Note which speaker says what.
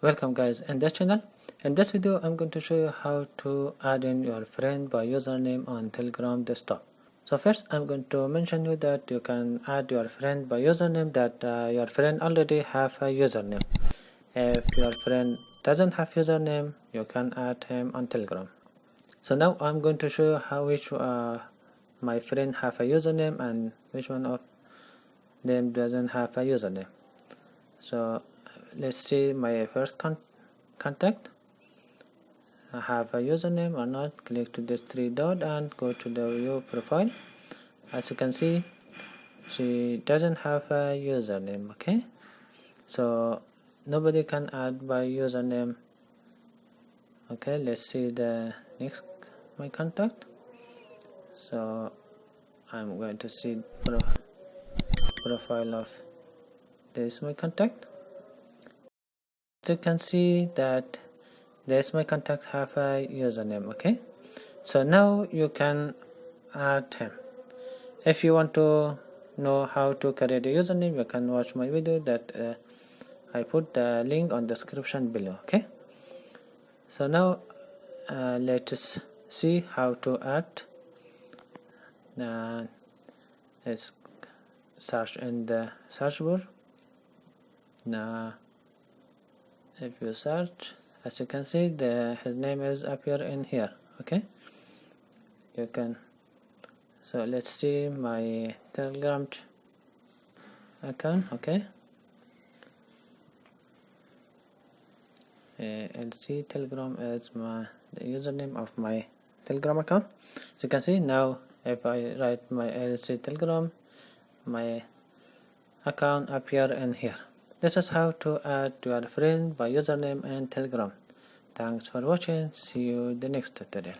Speaker 1: Welcome guys in this channel. In this video I'm going to show you how to add in your friend by username on Telegram desktop. So first I'm going to mention you that you can add your friend by username that your friend already have a username. If your friend doesn't have username, you can add him on Telegram. So now I'm going to show you how which my friend have a username and which one of them doesn't have a username. So let's see my first contact. I have a username or not. Click to this three dot and go to the view profile. As you can see, she doesn't have a username. Okay, so nobody can add by username. Okay, let's see the next my contact. So I'm going to see profile of this my contact. You can see that this my contact have a username. Okay, so now you can add him. If you want to know how to create a username, you can watch my video that I put the link on the description below. Okay, so now let's see how to add. Let's search in the search bar. Now if you search, as you can see, his name is appear in here. Okay, you can. So let's see my Telegram account. Okay, LC Telegram is the username of my Telegram account. As you can see now, if I write my LC Telegram, my account appear in here. This is how to add your friend by username and Telegram. Thanks for watching. See you in the next tutorial.